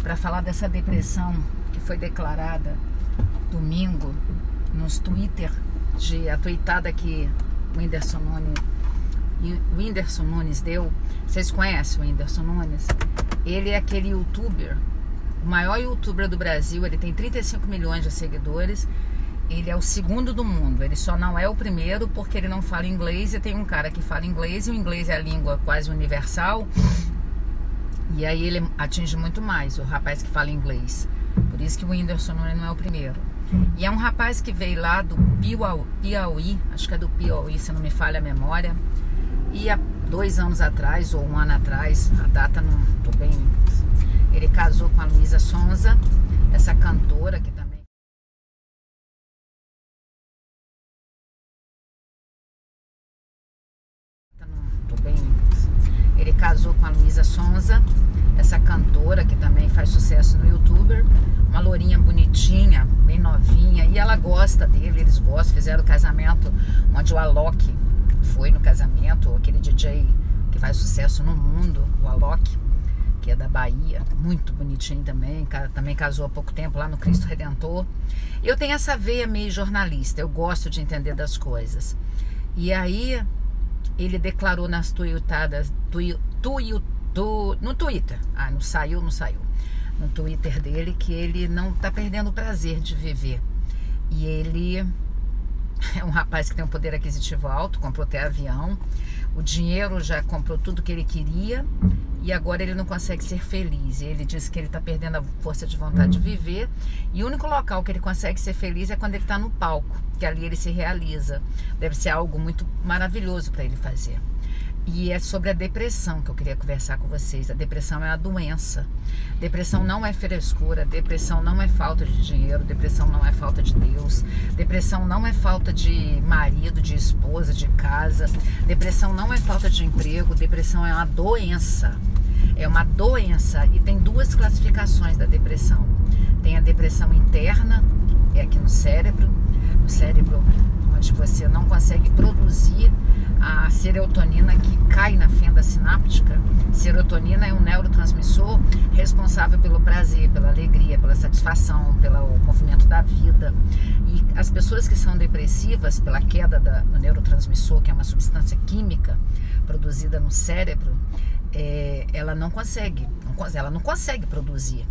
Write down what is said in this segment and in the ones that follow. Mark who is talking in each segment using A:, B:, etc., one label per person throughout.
A: para falar dessa depressão que foi declarada domingo nos Twitter, a tweetada que o Whindersson Nunes deu. Vocês conhecem o Whindersson Nunes? Ele é aquele youtuber, o maior youtuber do Brasil. Ele tem 35 milhões de seguidores. Ele é o segundo do mundo. Ele só não é o primeiro porque ele não fala inglês. E tem um cara que fala inglês, e o inglês é a língua quase universal. E aí ele atinge muito mais o rapaz que fala inglês. Por isso que o Whindersson Nunes não é o primeiro. E é um rapaz que veio lá do Piauí, acho que é do Piauí, se não me falha a memória. E há 2 anos atrás, ou 1 ano atrás, a data não tô bem, ele casou com a Luísa Sonza, essa cantora que também... Ele casou com a Luísa Sonza, essa cantora que também faz sucesso no YouTuber, uma lourinha bonitinha, bem novinha, e ela gosta dele, eles gostam, fizeram o casamento onde o Alok foi no casamento, aquele DJ que faz sucesso no mundo, o Alok, que é da Bahia, muito bonitinho também casou há pouco tempo lá no Cristo Redentor. Eu tenho essa veia meio jornalista, eu gosto de entender das coisas. E aí ele declarou nas tuitadas no Twitter, não saiu, no Twitter dele, que ele não tá perdendo o prazer de viver. E ele é um rapaz que tem um poder aquisitivo alto, comprou até avião, o dinheiro já comprou tudo que ele queria, e agora ele não consegue ser feliz. E ele disse que ele está perdendo a força de vontade de viver, e o único local que ele consegue ser feliz é quando ele está no palco, que ali ele se realiza. Deve ser algo muito maravilhoso para ele fazer. E é sobre a depressão que eu queria conversar com vocês. A depressão é uma doença. Depressão não é frescura, depressão não é falta de dinheiro, depressão não é falta de Deus, depressão não é falta de marido, de esposa, de casa, depressão não é falta de emprego, depressão é uma doença. É uma doença, e tem 2 classificações da depressão. Tem a depressão interna, é aqui no cérebro onde você não consegue produzir a serotonina que cai na fenda sináptica. Serotonina é um neurotransmissor responsável pelo prazer, pela alegria, pela satisfação, pelo movimento da vida. E as pessoas que são depressivas, pela queda do neurotransmissor, que é uma substância química produzida no cérebro, ela não consegue produzir.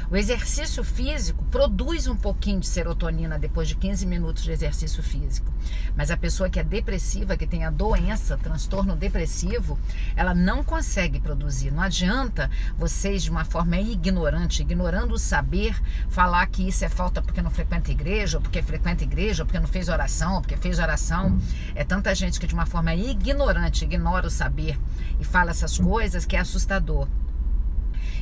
A: O exercício físico produz um pouquinho de serotonina depois de 15 minutos de exercício físico. Mas a pessoa que é depressiva, que tem a doença, transtorno depressivo, ela não consegue produzir. Não adianta vocês, de uma forma ignorante, ignorando o saber, falar que isso é falta porque não frequenta igreja, ou porque frequenta igreja, ou porque não fez oração, ou porque fez oração. É tanta gente que de uma forma ignorante ignora o saber e fala essas coisas que é assustador.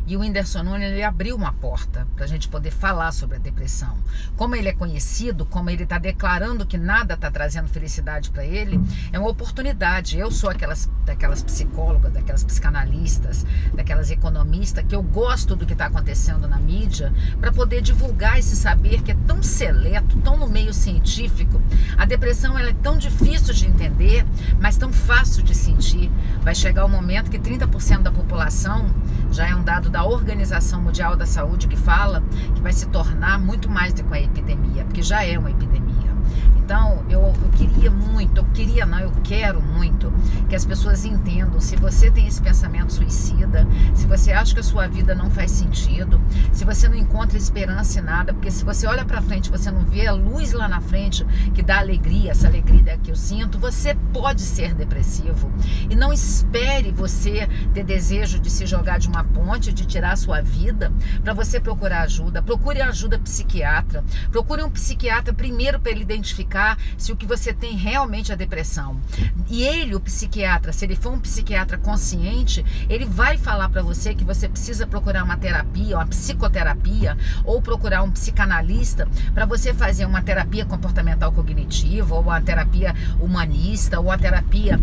A: E o Whindersson Nunes, ele abriu uma porta para a gente poder falar sobre a depressão. Como ele é conhecido, como ele está declarando que nada está trazendo felicidade para ele, é uma oportunidade. Eu sou daquelas psicólogas, daquelas psicanalistas, daquelas economistas, que eu gosto do que está acontecendo na mídia, para poder divulgar esse saber que é tão seleto, tão no meio científico. A depressão, ela é tão difícil de entender, mas tão fácil de sentir. Vai chegar o momento que 30% da população, já é um dado da Organização Mundial da Saúde que fala que vai se tornar muito mais do que uma epidemia, porque já é uma epidemia. Então, eu quero muito que as pessoas entendam. Se você tem esse pensamento suicida, se você acha que a sua vida não faz sentido, se você não encontra esperança em nada, porque se você olha pra frente, você não vê a luz lá na frente que dá alegria, essa alegria que eu sinto, você pode ser depressivo. E não espere você ter desejo de se jogar de uma ponte, de tirar a sua vida, para você procurar ajuda. Procure ajuda psiquiatra. Procure um psiquiatra primeiro para ele identificar se o que você tem realmente é depressão. E ele, o psiquiatra, se ele for um psiquiatra consciente, ele vai falar para você que você precisa procurar uma terapia, uma psicoterapia, ou procurar um psicanalista para você fazer uma terapia comportamental cognitiva, ou uma terapia humanista, ou uma terapia,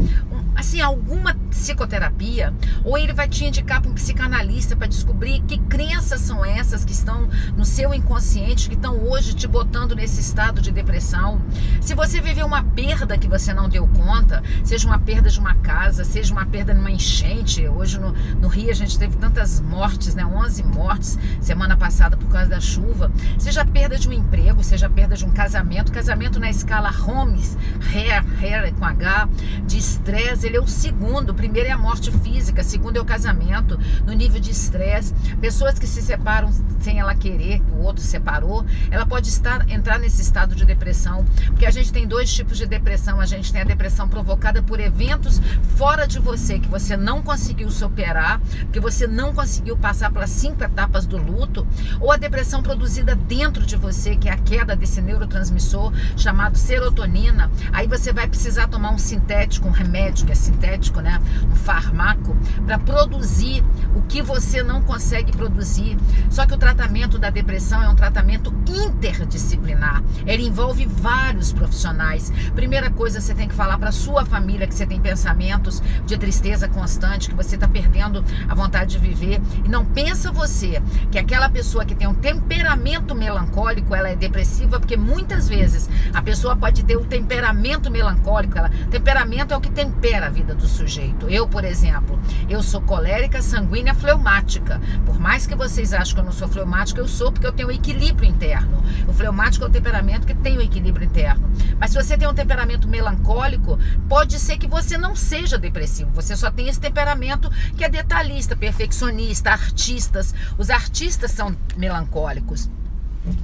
A: alguma psicoterapia, ou ele vai te indicar para um psicanalista para descobrir que crenças são essas que estão no seu inconsciente, que estão hoje te botando nesse estado de depressão. depressão. Se você viveu uma perda que você não deu conta, seja uma perda de uma casa, seja uma perda numa enchente. Hoje no Rio a gente teve tantas mortes, né? 11 mortes semana passada por causa da chuva. Seja a perda de um emprego, seja a perda de um casamento. Casamento na escala Holmes, Hair com H, de estresse, ele é o segundo. O primeiro é a morte física, o segundo é o casamento, no nível de estresse. Pessoas que se separam sem ela querer, que o outro separou, ela pode entrar nesse estado de depressão, porque a gente tem dois tipos de depressão. A gente tem a depressão provocada por eventos fora de você, que você não conseguiu superar, que você não conseguiu passar pelas 5 etapas do luto, ou a depressão produzida dentro de você, que é a queda desse neurotransmissor chamado serotonina. Aí você vai precisar tomar um sintético, um remédio que é sintético, né? Um fármaco, para produzir o que você não consegue produzir. Só que o tratamento da depressão é um tratamento interdisciplinar. Ele envolve vários profissionais. Primeira coisa, você tem que falar para sua família que você tem pensamentos de tristeza constante, que você está perdendo a vontade de viver. E não pensa você que aquela pessoa que tem um temperamento melancólico, ela é depressiva, porque muitas vezes a pessoa pode ter o temperamento melancólico. Temperamento é o que tempera a vida do sujeito. Eu, por exemplo, eu sou colérica, sanguínea, fleumática. Por mais que vocês achem que eu não sou fleumática, eu sou, porque eu tenho equilíbrio interno. O fleumático é o temperamento que tem o equilíbrio interno. Mas se você tem um temperamento melancólico, pode ser que você não seja depressivo. Você só tem esse temperamento que é detalhista, perfeccionista, artistas. Os artistas são melancólicos.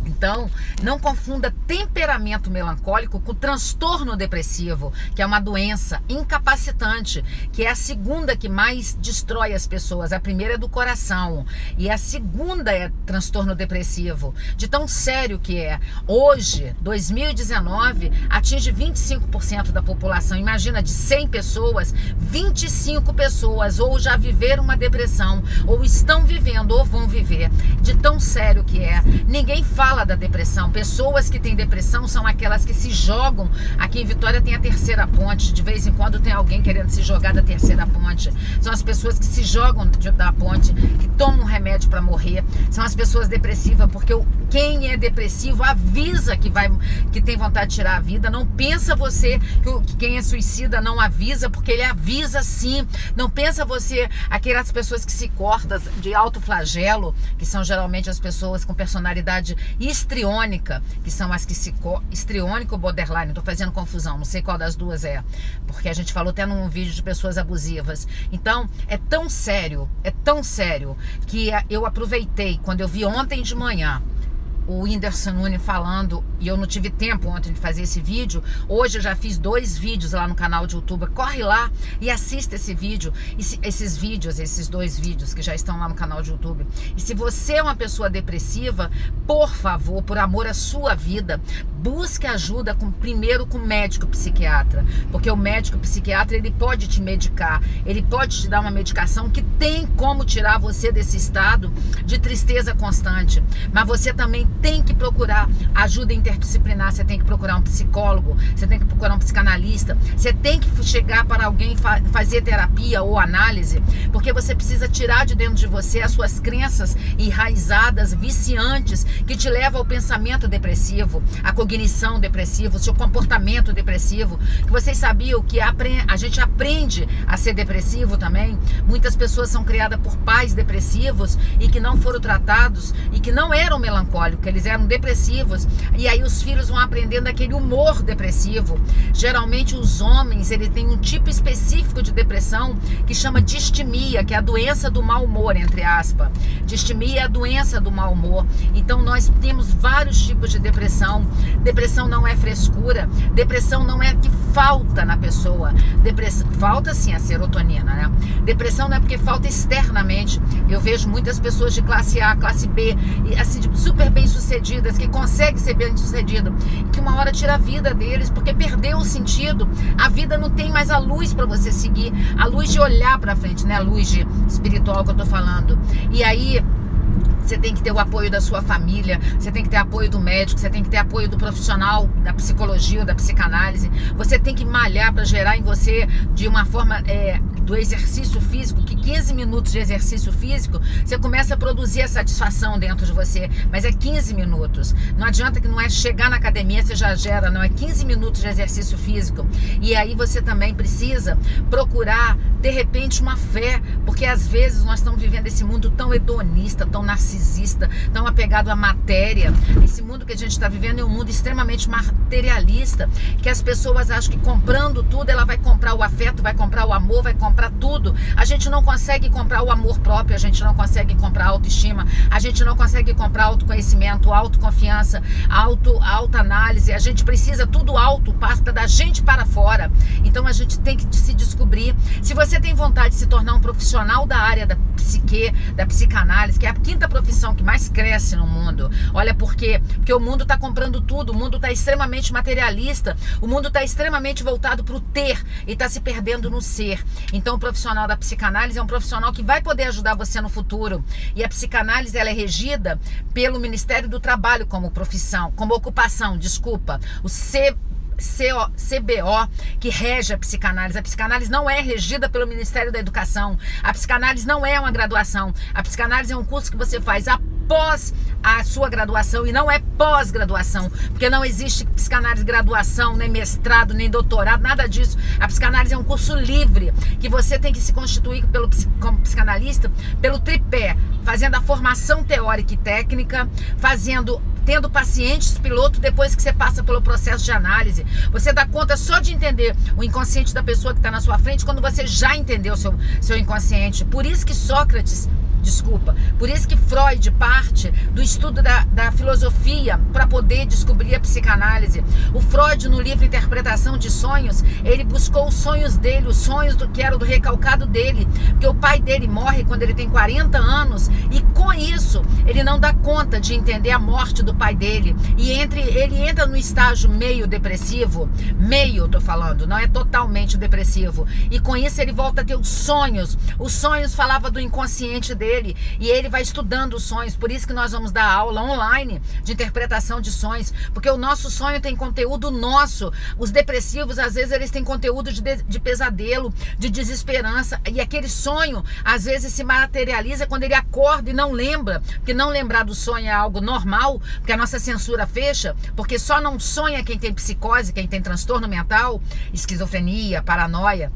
A: Então, não confunda temperamento melancólico com transtorno depressivo, que é uma doença incapacitante, que é a segunda que mais destrói as pessoas. A primeira é do coração e a segunda é transtorno depressivo, de tão sério que é. Hoje, 2019, atinge 25% da população. Imagina, de 100 pessoas, 25 pessoas ou já viveram uma depressão, ou estão vivendo, ou vão viver, de tão sério que é. Ninguém fala da depressão. Pessoas que têm depressão são aquelas que se jogam. Aqui em Vitória tem a terceira ponte. De vez em quando tem alguém querendo se jogar da terceira ponte. São as pessoas que se jogam da ponte, que tomam um remédio para morrer. São as pessoas depressivas, porque quem é depressivo avisa que tem vontade de tirar a vida. Não pensa você que quem é suicida não avisa, porque ele avisa sim. Não pensa você aquelas pessoas que se cortam de alto flagelo, que são geralmente as pessoas com personalidade histriônica, que são as que se... Histriônica ou borderline, estou fazendo confusão, não sei qual das duas é, porque a gente falou até num vídeo de pessoas abusivas. Então, é tão sério, que eu aproveitei, quando eu vi ontem de manhã o Whindersson Nunes falando, e eu não tive tempo ontem de fazer esse vídeo. Hoje eu já fiz 2 vídeos lá no canal de YouTube. Corre lá e assista esse vídeo, esses 2 vídeos que já estão lá no canal de YouTube. E se você é uma pessoa depressiva, por favor, por amor à sua vida, busque ajuda primeiro com o médico psiquiatra, porque o médico psiquiatra, ele pode te medicar, ele pode te dar uma medicação que tem como tirar você desse estado de tristeza constante. Mas você também tem que procurar ajuda interdisciplinar. Você tem que procurar um psicólogo, você tem que procurar um psicanalista, você tem que chegar para alguém fazer terapia ou análise, porque você precisa tirar de dentro de você as suas crenças enraizadas, viciantes, que te levam ao pensamento depressivo, a cognição depressiva, o seu comportamento depressivo. Que vocês sabiam que a gente aprende a ser depressivo também? Muitas pessoas são criadas por pais depressivos e que não foram tratados e que não eram melancólicos, que eles eram depressivos, e aí os filhos vão aprendendo aquele humor depressivo. Geralmente os homens, ele tem um tipo específico de depressão que chama distimia, que é a doença do mau humor, entre aspas. Distimia é a doença do mau humor. Então nós temos vários tipos de depressão. Depressão não é frescura, depressão não é que falta na pessoa. Falta sim a serotonina, né? Depressão não é porque falta externamente. Eu vejo muitas pessoas de classe A, classe B, e assim, super bem-sucedidas, que conseguem ser bem-sucedido, e que uma hora tira a vida deles, porque perdeu o sentido. A vida não tem mais a luz para você seguir, a luz de olhar para frente, né? A luz espiritual que eu tô falando. E aí você tem que ter o apoio da sua família, você tem que ter apoio do médico, você tem que ter apoio do profissional da psicologia ou da psicanálise. Você tem que malhar para gerar em você de uma forma do exercício físico, que 15 minutos de exercício físico, você começa a produzir a satisfação dentro de você, mas é 15 minutos. Não adianta que não é chegar na academia, você já gera, não, é 15 minutos de exercício físico. E aí você também precisa procurar, de repente, uma fé, porque às vezes nós estamos vivendo esse mundo tão hedonista, tão narcisista, tão apegado à matéria. Esse mundo que a gente está vivendo é um mundo extremamente materialista, que as pessoas acham que comprando tudo, ela vai comprar o afeto, vai comprar o amor, vai comprar tudo. A gente não consegue comprar o amor próprio, a gente não consegue comprar a autoestima, a gente não consegue comprar autoconhecimento, autoconfiança, autoanálise. A gente precisa tudo alto, parta da gente para fora. Então a gente tem que se descobrir. Se você tem vontade de se tornar um profissional da área da psique, da psicanálise, que é a 5ª profissão que mais cresce no mundo. Olha por quê? Porque o mundo está comprando tudo, o mundo está extremamente materialista, o mundo está extremamente voltado para o ter e está se perdendo no ser. Então o profissional da psicanálise é um profissional que vai poder ajudar você no futuro. E a psicanálise, ela é regida pelo Ministério do Trabalho como profissão, como ocupação, desculpa, o CBO, que rege a psicanálise. A psicanálise não é regida pelo Ministério da Educação. A psicanálise não é uma graduação. A psicanálise é um curso que você faz após a sua graduação e não é pós-graduação, porque não existe psicanálise graduação, nem mestrado, nem doutorado, nada disso. A psicanálise é um curso livre, que você tem que se constituir como psicanalista pelo tripé, fazendo a formação teórica e técnica, tendo pacientes piloto depois que você passa pelo processo de análise. Você dá conta só de entender o inconsciente da pessoa que está na sua frente quando você já entendeu seu inconsciente. Por isso que por isso que Freud parte do estudo da filosofia para poder descobrir a psicanálise. O Freud, no livro Interpretação de Sonhos, ele buscou os sonhos dele, os sonhos que eram do recalcado dele, porque o pai dele morre quando ele tem 40 anos e com isso ele não dá conta de entender a morte do pai dele e ele entra no estágio meio depressivo, tô falando, não é totalmente depressivo, e com isso ele volta a ter os sonhos falavam do inconsciente dele e ele vai estudando os sonhos. Por isso que nós vamos dar aula online de interpretação de sonhos, porque o nosso sonho tem conteúdo nosso. Os depressivos, às vezes, eles têm conteúdo de pesadelo, de desesperança, e aquele sonho, às vezes, se materializa quando ele acorda e não lembra, porque não lembrar do sonho é algo normal, porque a nossa censura fecha, porque só não sonha quem tem psicose, quem tem transtorno mental, esquizofrenia, paranoia.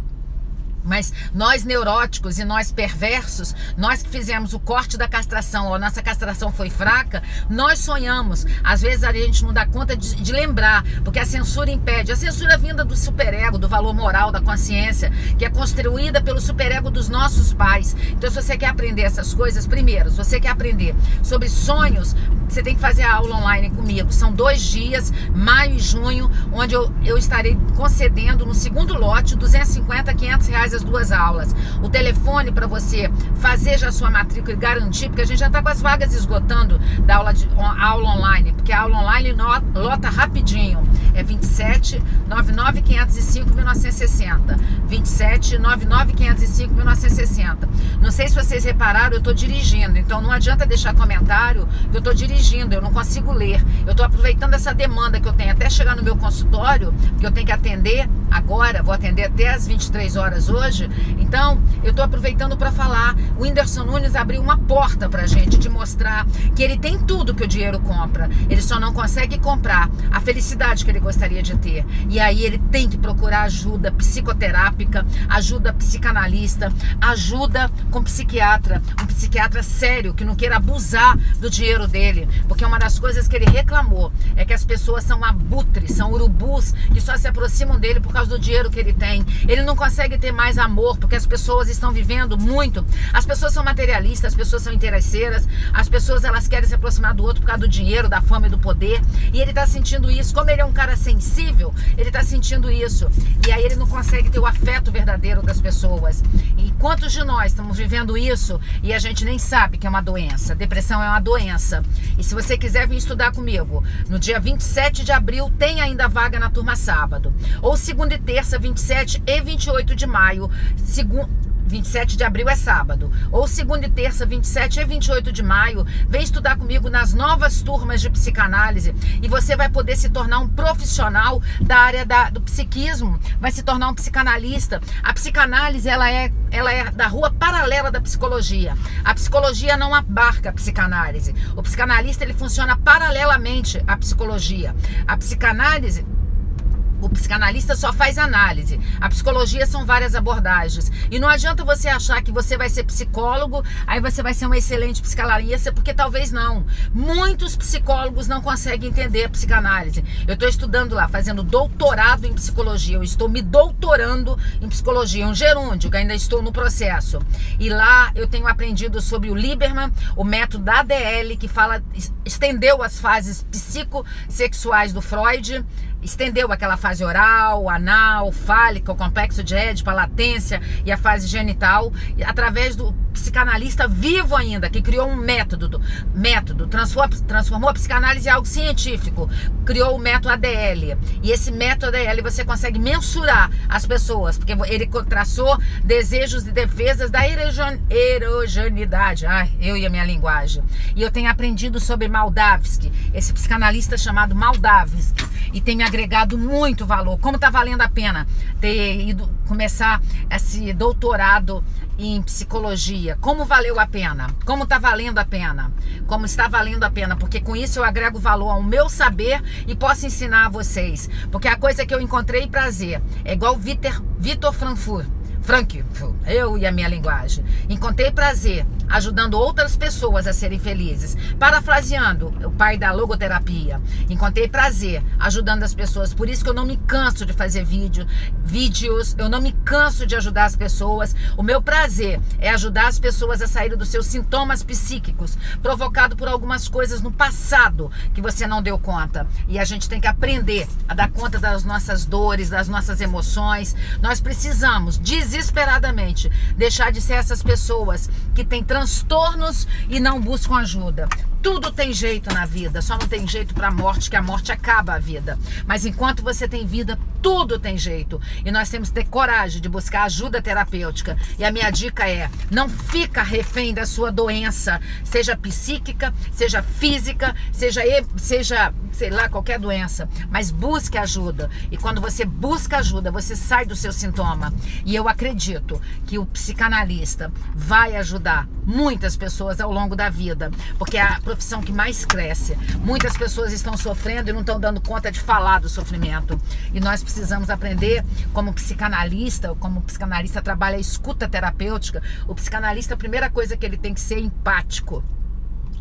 A: Mas nós neuróticos e nós perversos, nós que fizemos o corte da castração, ou a nossa castração foi fraca, nós sonhamos. Às vezes a gente não dá conta de lembrar, porque a censura impede. A censura vinda do superego, do valor moral, da consciência, que é construída pelo superego dos nossos pais. Então se você quer aprender essas coisas, primeiro, se você quer aprender sobre sonhos, você tem que fazer a aula online comigo. São 2 dias, maio e junho, onde eu estarei concedendo no segundo lote, R$250 a R$500 as 2 aulas. O telefone para você fazer já a sua matrícula e garantir, porque a gente já está com as vagas esgotando da aula online, porque a aula online lota rapidinho. É 27 99 505 1960. 27 99 505 1960. Não sei se vocês repararam, eu estou dirigindo, então não adianta deixar comentário, que eu estou dirigindo, eu não consigo ler. Eu estou aproveitando essa demanda que eu tenho até chegar no meu consultório, que eu tenho que atender agora, vou atender até às 23 horas hoje, então eu estou aproveitando para falar. O Whindersson Nunes abriu uma porta pra gente, de mostrar que ele tem tudo que o dinheiro compra, ele só não consegue comprar a felicidade que ele gostaria de ter, e aí ele tem que procurar ajuda psicoterápica, ajuda psicanalista, ajuda com psiquiatra, um psiquiatra sério, que não queira abusar do dinheiro dele, porque uma das coisas que ele reclamou é que as pessoas são abutres, são urubus, que só se aproximam dele por causa do dinheiro que ele tem. Ele não consegue ter mais amor, porque as pessoas estão vivendo muito, as pessoas são materialistas, as pessoas são interesseiras, as pessoas elas querem se aproximar do outro por causa do dinheiro, da fama e do poder, e ele tá sentindo isso. Como ele é um cara sensível, ele tá sentindo isso, e aí ele não consegue ter o afeto verdadeiro das pessoas. E quantos de nós estamos vivendo isso e a gente nem sabe que é uma doença? Depressão é uma doença. E se você quiser vir estudar comigo, no dia 27 de abril tem ainda vaga na turma sábado, ou segunda e terça, 27 e 28 de maio, 27 de abril é sábado, ou segunda e terça, 27 e 28 de maio, vem estudar comigo nas novas turmas de psicanálise e você vai poder se tornar um profissional da área do psiquismo, vai se tornar um psicanalista. A psicanálise, ela é da rua paralela da psicologia. A psicologia não abarca a psicanálise. O psicanalista, ele funciona paralelamente à psicologia. A psicanálise... O psicanalista só faz análise. A psicologia são várias abordagens. E não adianta você achar que você vai ser psicólogo, aí você vai ser um excelente psicanalista, porque talvez não. Muitos psicólogos não conseguem entender a psicanálise. Eu estou estudando lá, fazendo doutorado em psicologia. Eu estou me doutorando em psicologia, um gerúndio, que ainda estou no processo. E lá eu tenho aprendido sobre o Lieberman, o método da ADL, que estendeu as fases psicossexuais do Freud, estendeu aquela fase oral, anal, fálica, o complexo de Édipo, a latência e a fase genital, através do psicanalista vivo ainda, que criou um método, transformou a psicanálise em algo científico, criou o método ADL. E esse método ADL você consegue mensurar as pessoas, porque ele traçou desejos e defesas da erogenidade. Ai, eu e a minha linguagem. E eu tenho aprendido sobre Moldavsky, esse psicanalista chamado Moldavsky, e tem me agregado muito valor. Como está valendo a pena ter ido começar esse doutorado em psicologia? Como valeu a pena? Como está valendo a pena? Como está valendo a pena? Porque com isso eu agrego valor ao meu saber e posso ensinar a vocês. Porque a coisa que eu encontrei prazer é igual Vitor Frankl, eu e a minha linguagem. Encontrei prazer ajudando outras pessoas a serem felizes. Parafraseando o pai da logoterapia, encontrei prazer ajudando as pessoas. Por isso que eu não me canso de fazer vídeos, eu não me canso de ajudar as pessoas. O meu prazer é ajudar as pessoas a saírem dos seus sintomas psíquicos, provocados por algumas coisas no passado que você não deu conta. E a gente tem que aprender a dar conta das nossas dores, das nossas emoções. Nós precisamos desesperadamente deixar de ser essas pessoas que têm transtornos e não buscam ajuda. Tudo tem jeito na vida, só não tem jeito para a morte, que a morte acaba a vida. Mas enquanto você tem vida, tudo tem jeito. E nós temos que ter coragem de buscar ajuda terapêutica. E a minha dica é, não fica refém da sua doença, seja psíquica, seja física, seja sei lá, qualquer doença. Mas busque ajuda. E quando você busca ajuda, você sai do seu sintoma. E eu acredito que o psicanalista vai ajudar muitas pessoas ao longo da vida, porque é a profissão que mais cresce. Muitas pessoas estão sofrendo e não estão dando conta de falar do sofrimento. E nós precisamos aprender, como psicanalista trabalha a escuta terapêutica, o psicanalista, a primeira coisa que ele tem que ser é empático.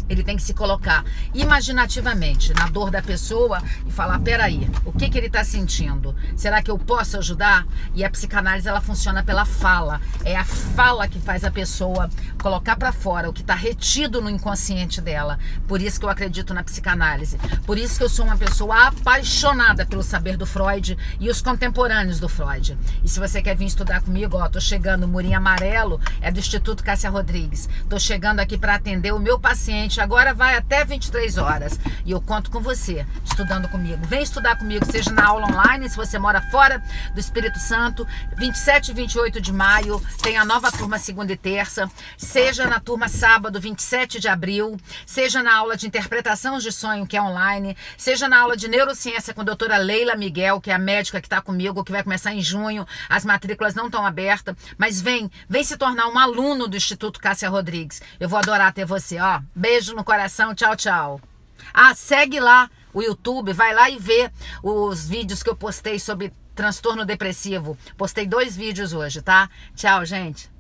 A: Ele tem que se colocar imaginativamente na dor da pessoa e falar, peraí, o que ele está sentindo? Será que eu posso ajudar? E a psicanálise, ela funciona pela fala. É a fala que faz a pessoa colocar para fora o que está retido no inconsciente dela. Por isso que eu acredito na psicanálise. Por isso que eu sou uma pessoa apaixonada pelo saber do Freud e os contemporâneos do Freud. E se você quer vir estudar comigo, ó, tô chegando, Murinho Amarelo, é do Instituto Cássia Rodrigues. Tô chegando aqui para atender o meu paciente. Agora vai até 23 horas e eu conto com você, estudando comigo. Vem estudar comigo, seja na aula online, se você mora fora do Espírito Santo, 27 e 28 de maio, tem a nova turma segunda e terça, seja na turma sábado, 27 de abril, seja na aula de interpretação de sonho, que é online, seja na aula de neurociência com a doutora Leila Miguel, que é a médica que está comigo, que vai começar em junho, as matrículas não estão abertas, mas vem se tornar um aluno do Instituto Cássia Rodrigues. Eu vou adorar ter você, ó. Beijo no coração, tchau, tchau. Ah, segue lá o YouTube, vai lá e vê os vídeos que eu postei sobre transtorno depressivo. Postei 2 vídeos hoje, tá? Tchau, gente.